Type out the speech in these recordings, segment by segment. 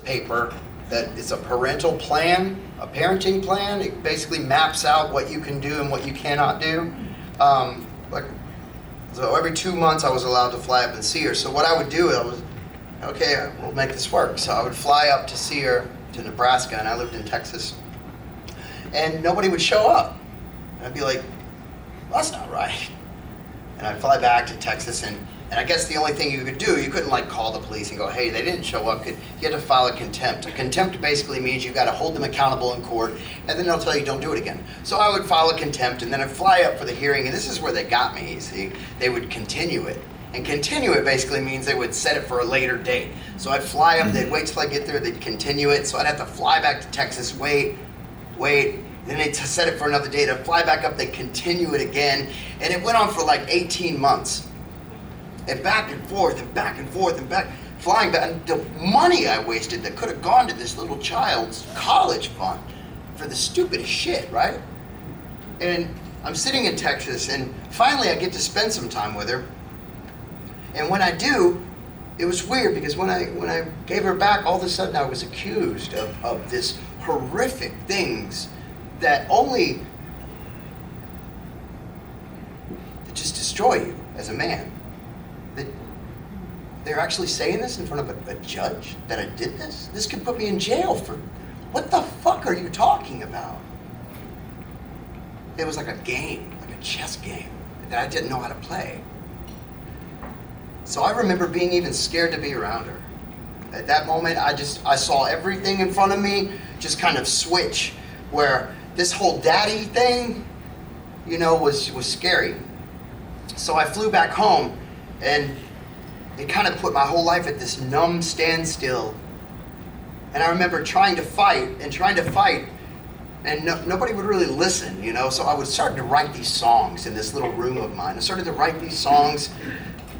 paper that is a parental plan, a parenting plan. It basically maps out what you can do and what you cannot do. So every 2 months I was allowed to fly up and see her. So what I would do, okay, we'll make this work. So I would fly up to see her to Nebraska, and I lived in Texas. And nobody would show up. And I'd be like, well, that's not right. And I'd fly back to Texas, and I guess the only thing you could do, you couldn't like call the police and go, hey, they didn't show up. You had to file a contempt. A contempt basically means you got to hold them accountable in court, and then they'll tell you don't do it again. So I would file a contempt, and then I'd fly up for the hearing, and this is where they got me, you see. They would continue it. And continue it basically means they would set it for a later date. So I'd fly up, they'd wait till I get there, they'd continue it. So I'd have to fly back to Texas, wait, then they'd set it for another date. I'd fly back up, they'd continue it again. And it went on for like 18 months. And back and forth and back and forth and back, flying back. And the money I wasted that could have gone to this little child's college fund for the stupidest shit, right? And I'm sitting in Texas, and finally I get to spend some time with her. And when I do, it was weird because when I gave her back, all of a sudden I was accused of this horrific things that just destroy you as a man. They're actually saying this in front of a judge, that I did this? This could put me in jail for, what the fuck are you talking about? It was like a game, like a chess game that I didn't know how to play. So I remember being even scared to be around her. At that moment, I saw everything in front of me just kind of switch, where this whole daddy thing, was scary. So I flew back home, and it kind of put my whole life at this numb standstill. And I remember trying to fight, and nobody would really listen, So I would start to write these songs in this little room of mine. I started to write these songs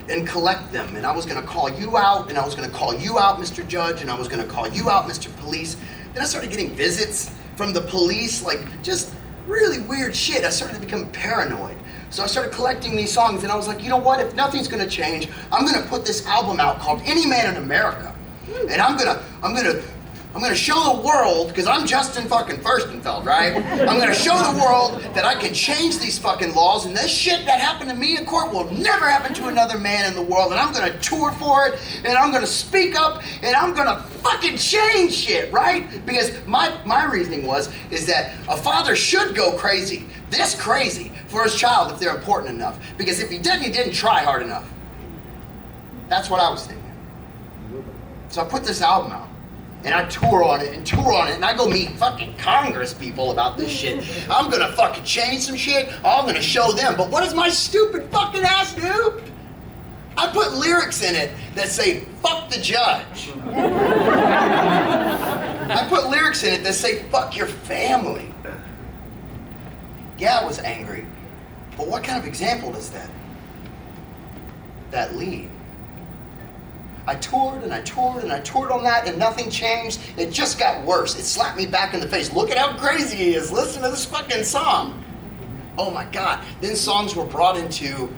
and collect them, and I was gonna call you out, and I was gonna call you out, Mr. Judge, and I was gonna call you out, Mr. Police. Then I started getting visits from the police, like just really weird shit. I started to become paranoid. So I started collecting these songs, and I was like, you know what, if nothing's gonna change, I'm gonna put this album out called Any Man in America. And I'm gonna show the world, because I'm Justin fucking Furstenfeld, right? I'm gonna show the world that I can change these fucking laws, and this shit that happened to me in court will never happen to another man in the world, and I'm gonna tour for it, and I'm gonna speak up, and I'm gonna fucking change shit, right? Because my reasoning is that a father should go crazy, this crazy, for his child if they're important enough. Because if he didn't try hard enough. That's what I was thinking. So I put this album out. And I tour on it, and I go meet fucking Congress people about this shit. I'm gonna fucking change some shit, I'm gonna show them. But what does my stupid fucking ass do? I put lyrics in it that say, fuck the judge. I put lyrics in it that say, fuck your family. Yeah, I was angry, but what kind of example does that lead? I toured and I toured and I toured on that, and nothing changed. It just got worse. It slapped me back in the face. Look at how crazy he is. Listen to this fucking song. Oh my God. Then songs were brought into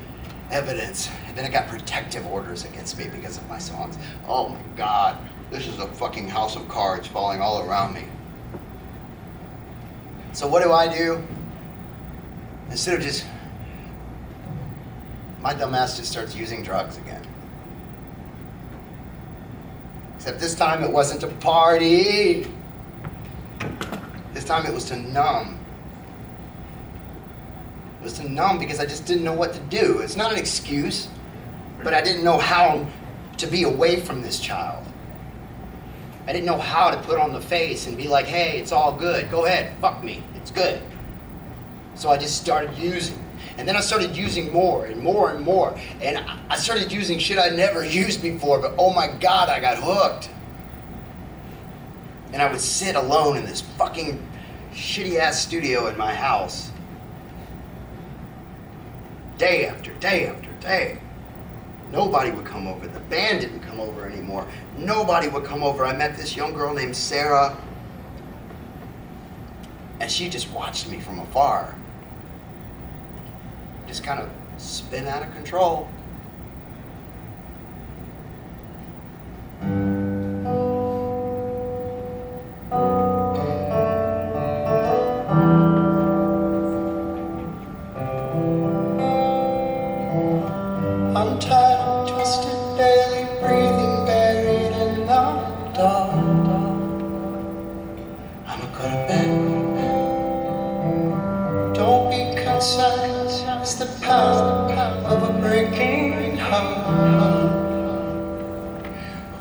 evidence. And then I got protective orders against me because of my songs. Oh my God. This is a fucking house of cards falling all around me. So what do? Instead of just, my dumb ass just starts using drugs again. Except this time it wasn't to party. This time it was to numb. It was to numb because I just didn't know what to do. It's not an excuse, but I didn't know how to be away from this child. I didn't know how to put on the face and be like, hey, it's all good. Go ahead, fuck me, it's good. So I just started using. And then I started using more and more and more. And I started using shit I never used before, but oh my God, I got hooked. And I would sit alone in this fucking shitty ass studio in my house. Day after day after day. Nobody would come over. The band didn't come over anymore. Nobody would come over. I met this young girl named Sarah. And she just watched me from afar. Just kind of spin out of control. dark. I'ma go to bed. Don't be concerned, it's the power of a breaking heart.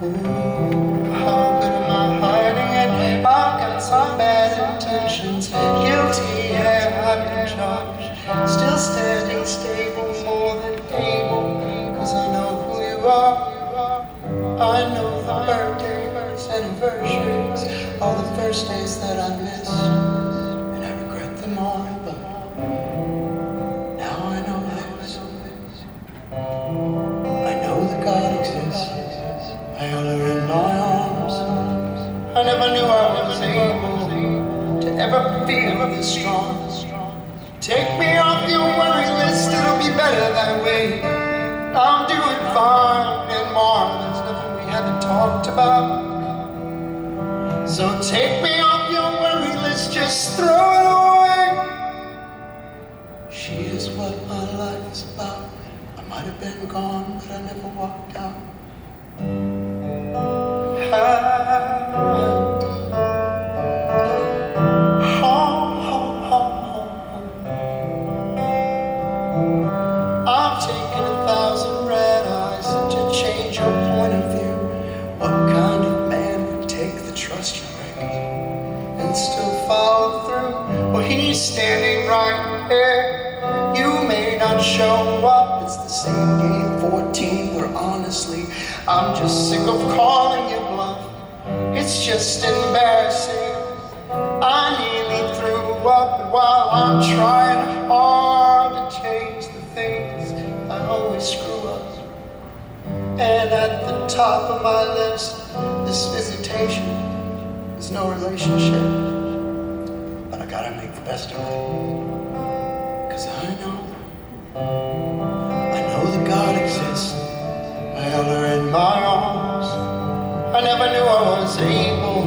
Ooh, how good am I hiding it? I've got some bad intentions. Guilty, yeah, I've been charged. Still standing stable, more than able. 'Cause I know who you are. I know the birthdays, anniversaries, all the first days that I missed. And I regret them all, but now I know this. I know that God exists. I held her in my arms. I never knew I was able to ever feel this strong. Take me off your worry list, it'll be better that way. I'm doing fine and more, there's nothing we haven't talked about. So take me off your worry list, just throw it away. She is what my life is about. I might have been gone, but I never walked out. I've taken 1,000 red eyes to change your point of view. What kind of man would take the trust you break and still follow through? Well, he's standing right there. You may not show up. It's the same game 14 where honestly I'm just sick of calling you bluff. It's just embarrassing. I nearly threw up, and while I'm trying hard to change the things I always screw up. And at the top of my list, this visitation is no relationship. But I gotta make the best of it. 'Cause I know that God exists. I held her in my arms. I never knew I was able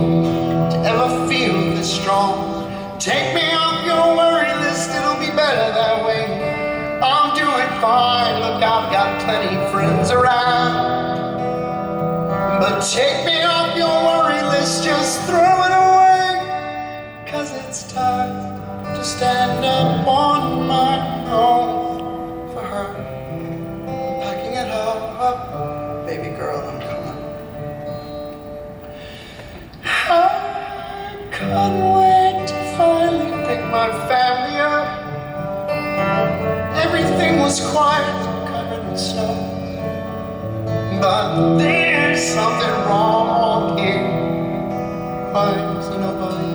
to ever feel this strong. Take me off your worry list, it'll be better that way. I'm doing fine, look, I've got plenty of friends around. But take me off your worry list, just throw it away. 'Cause it's time to stand up on my own for her. I'm packing it up, baby girl, I'm coming. I couldn't wait to finally pick my family up. Everything was quiet, covered in snow. But there's something wrong here. Why is there nobody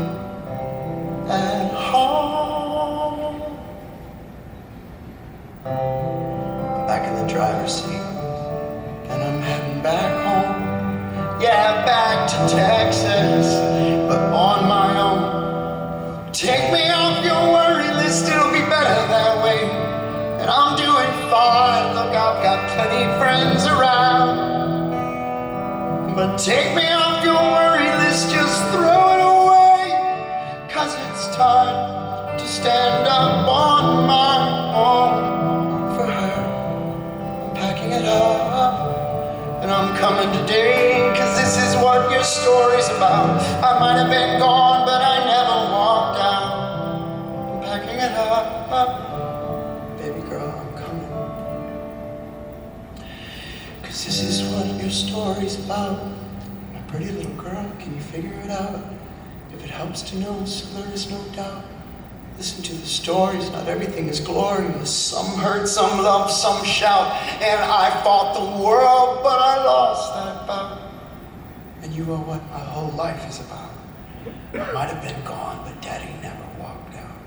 at home? I'm back in the driver's seat, and I'm heading back home. Yeah, back to Texas, but on my own. Take me off your worry list, it'll be better that way. And I'm doing fine, look, I've got plenty of friends around. But take me off your worry list, just throw it away. 'Cause it's time to stand up on my own for her. I'm packing it up, and I'm coming today. 'Cause this is what your story's about. I might have been gone, but I never walked out. I'm packing it up, baby girl, I'm coming. 'Cause this is what your story's about. My pretty little girl, can you figure it out? If it helps to know, so there is no doubt. Listen to the stories, not everything is glorious. Some hurt, some love, some shout. And I fought the world, but I lost that bout. And you are what my whole life is about. I might have been gone, but Daddy never walked out.